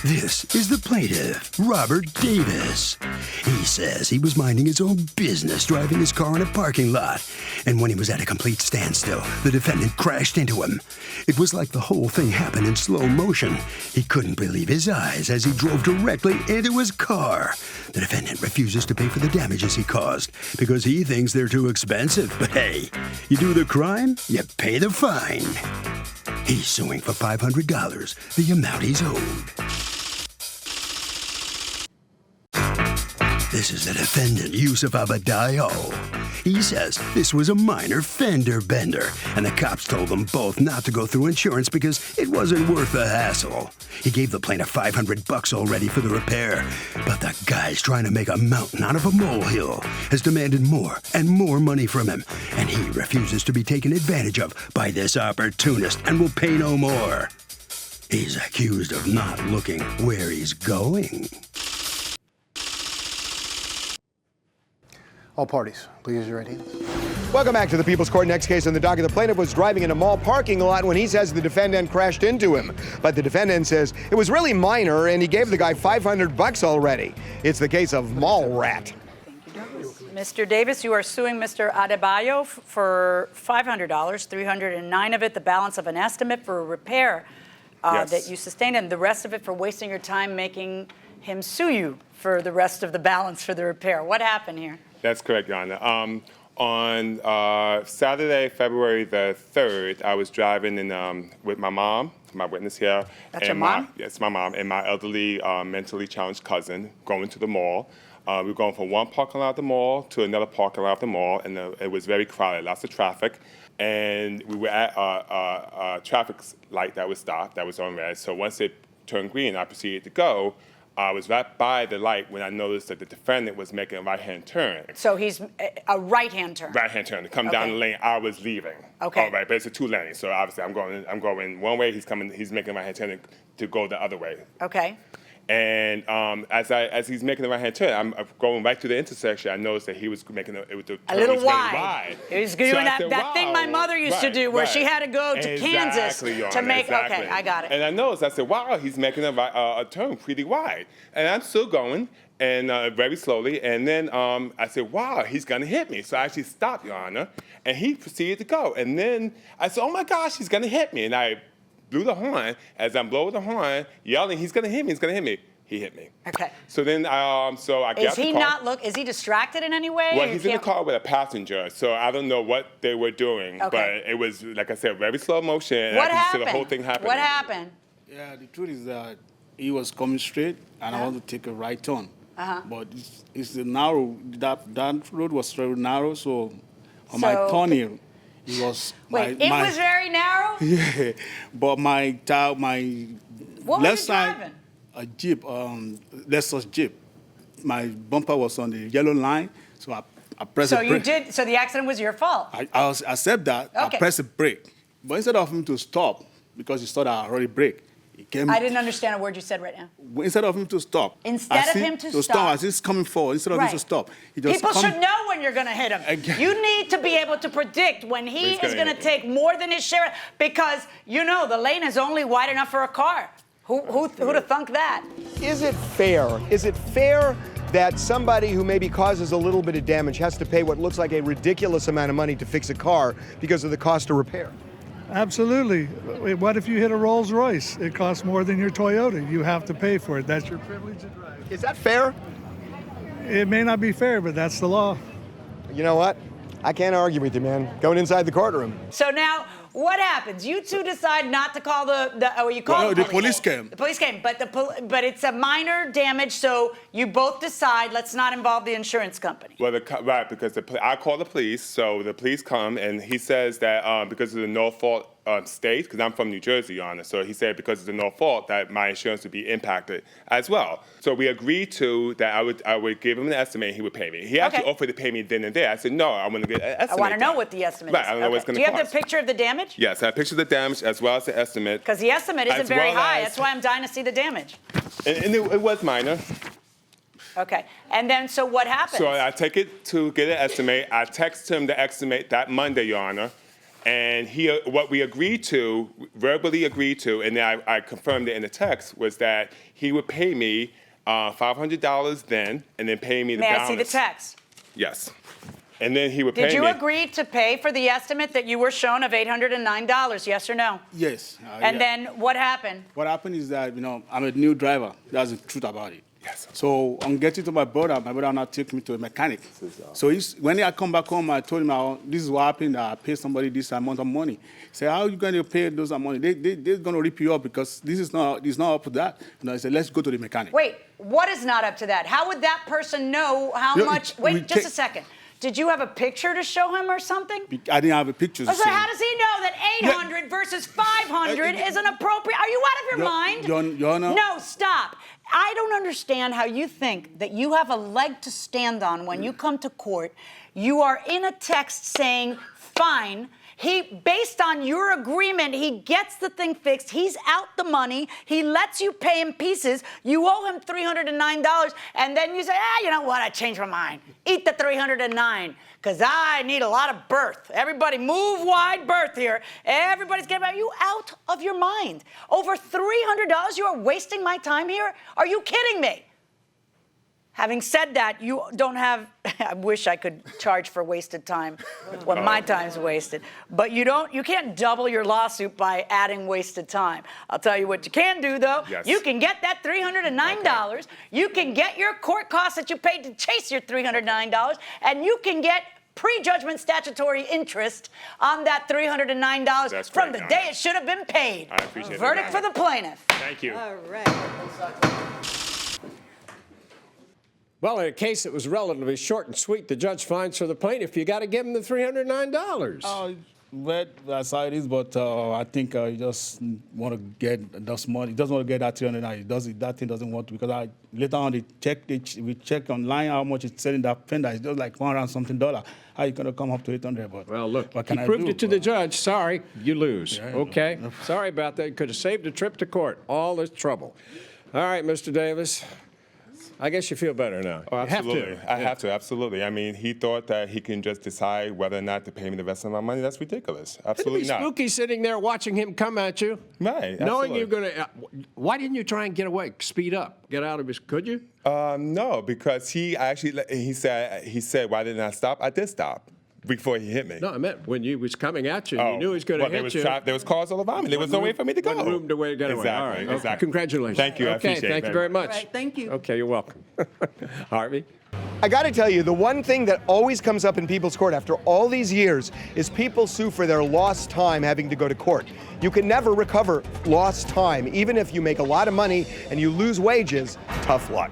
This is the plaintiff, Robert Davis. He says he was minding his own business driving his car in a parking lot, and when he was at a complete standstill, the defendant crashed into him. It was like the whole thing happened in slow motion. He couldn't believe his eyes as he drove directly into his car. The defendant refuses to pay for the damages he caused because he thinks they're too expensive. But hey, you do the crime, you pay the fine. He's suing for $500, the amount he's owed. This is the defendant, Yusuf Abadayo. He says this was a minor fender bender, and the cops told them both not to go through insurance because it wasn't worth the hassle. He gave the plaintiff $500 already for the repair, but the guy's trying to make a mountain out of a molehill, has demanded more and more money from him, and he refuses to be taken advantage of by this opportunist and will pay no more. He's accused of not looking where he's going. All parties, please use your right hands. Welcome back to the People's Court. Next case on the docket. The plaintiff was driving in a mall parking lot when he says the defendant crashed into him. But the defendant says it was really minor and he gave the guy $500 already. It's the case of mall rat. Mr. Davis, you are suing Mr. Adebayo for $500, $309 of it, the balance of an estimate for a repair that you sustained, and the rest of it for wasting your time making him sue you for the rest of the balance for the repair. What happened here? That's correct, Your Honor. On Saturday, February the 3rd, I was driving with my mom, my witness here. That's your mom? Yes, my mom, and my elderly, mentally challenged cousin going to the mall. We were going from one parking lot of the mall to another parking lot of the mall, and it was very crowded, lots of traffic. And we were at a traffic light that was stopped, that was on red. So once it turned green, I proceeded to go. I was right by the light when I noticed that the defendant was making a right-hand turn. So he's a right-hand turn? Right-hand turn. To come down the lane, I was leaving. Okay. All right, but it's a two-lane, so obviously I'm going one way, he's making a right-hand turn to go the other way. Okay. And as he's making the right-hand turn, I'm going right to the intersection. I noticed that he was making a little wide. He was doing that thing my mother used to do, where she had to go to Kansas to make. Exactly. Okay, I got it. And I noticed. I said, "Wow, he's making a turn pretty wide." And I'm still going, and very slowly. And then I said, "Wow, he's gonna hit me." So I actually stopped, Your Honor, and he proceeded to go. And then I said, "Oh my gosh, he's gonna hit me!" And I blew the horn. As I'm blowing the horn, yelling, "He's gonna hit me! He's gonna hit me!" He hit me. Okay. So then, I got the car. Is he distracted in any way? Well, he's in the car with a passenger, so I don't know what they were doing. Okay. But it was, like I said, very slow motion. What and I could see happened? the whole thing happening. What happened? Yeah, the truth is that he was coming straight, and I want to take a right turn. But it's the narrow. That road was very narrow, so on my turn, it was. Wait, it was very narrow? Yeah, but my what left was you side, driving? a Jeep, Lexus Jeep. My bumper was on the yellow line, so I pressed the brake. So the accident was your fault? I accept that. Okay. I pressed the brake. But instead of him to stop, because he saw that I already braked, he came. I didn't understand a word you said right now. Instead of him to stop. Instead of him to stop. As he's coming forward, instead of him to stop. He just People should know when you're going to hit him. Again. You need to be able to predict when he is going to take more than his share, because, the lane is only wide enough for a car. Who'd have thunk that? Is it fair? Is it fair that somebody who maybe causes a little bit of damage has to pay what looks like a ridiculous amount of money to fix a car because of the cost of repair? Absolutely. What if you hit a Rolls Royce? It costs more than your Toyota. You have to pay for it. That's your privilege and right. Is that fair? It may not be fair, but that's the law. You know what? I can't argue with you, man. Going inside the courtroom. So now, what happens? You two decide not to call the police came. The police came, but it's a minor damage, so you both decide, let's not involve the insurance company. Well, right, because I call the police, so the police come, and he says that because of the no-fault state, because I'm from New Jersey, Your Honor, so he said because of the no fault that my insurance would be impacted as well. So we agreed to that I would give him an estimate and he would pay me. He actually offered to pay me then and there. I said, no, I want to get an estimate. I want to know what the estimate is. Right, I don't know what it's going to cost. Do you have the picture of the damage? Yes, I have a picture of the damage as well as the estimate. Because the estimate isn't very high. That's why I'm dying to see the damage. And it was minor. Okay. And then, so what happens? So I take it to get an estimate. I text him the estimate that Monday, Your Honor. And what we verbally agreed to, and then I confirmed it in the text, was that he would pay me $500 then, and then pay me the balance. May I see the text? Yes. And then he would pay me. Did you agree to pay for the estimate that you were shown of $809, yes or no? Yes. And then what happened? What happened is that, I'm a new driver. That's the truth about it. Yes. So on getting to my brother now took me to a mechanic. So when I come back home, I told him, this is what happened. I pay somebody this amount of money. He said, how are you going to pay those money? They're going to rip you up because this is not up to that. I said, let's go to the mechanic. Wait, what is not up to that? How would that person know how much? Wait, just a second. Did you have a picture to show him or something? I didn't have a picture. So how does he know that 800 versus 500 is an appropriate? Are you out of your mind? Your Honor. No, stop. I don't understand how you think that you have a leg to stand on when you come to court. You are in a text saying, fine. Based on your agreement, he gets the thing fixed. He's out the money. He lets you pay him pieces. You owe him $309. And then you say, you know what? I changed my mind. Eat the $309 because I need a lot of berth. Everybody move wide berth here. Everybody's getting about you out of your mind. Over $300, you are wasting my time here? Are you kidding me? Having said that, you don't have, I wish I could charge for wasted time when my time's wasted, but you can't double your lawsuit by adding wasted time. I'll tell you what you can do though. Yes. You can get that $309. Okay. You can get your court costs that you paid to chase your $309, and you can get prejudgment statutory interest on that $309 That's from great, the day it should have been paid. I appreciate Verdict that. for the plaintiff. Thank you. All right. Well, in a case that was relatively short and sweet, the judge finds for the plaintiff, you got to give him the $309. That's how it is, but I think he just want to get those money. He doesn't want to get that $309. That thing doesn't want to, because later on we check online how much it's selling that fender. It's just like $100 something. How are you going to come up to $800? But well, look, what he can I proved do? it to the judge. Sorry, you lose. Yeah, okay, sorry about that. Could have saved a trip to court. All this trouble. All right, Mr. Davis. I guess you feel better now. Oh, absolutely. You have to. I have to, absolutely. I mean, he thought that he can just decide whether or not to pay me the rest of my money. That's ridiculous. Absolutely It'd be not. spooky sitting there watching him come at you. Right, knowing absolutely. you're going to. Why didn't you try and get away? Speed up. Get out of his. Could you? No, because he said, why didn't I stop? I did stop before he hit me. No, I meant when you was coming at you, and you knew he was going to hit you. There was cars all around me. There was no way for me to go. One room to way to get away. Exactly, All right. Okay. exactly. Congratulations. Thank you. I Okay, appreciate it thank you very much. All right, thank you. Okay, you're welcome. Harvey? I got to tell you, the one thing that always comes up in people's court after all these years is people sue for their lost time having to go to court. You can never recover lost time. Even if you make a lot of money and you lose wages, tough luck.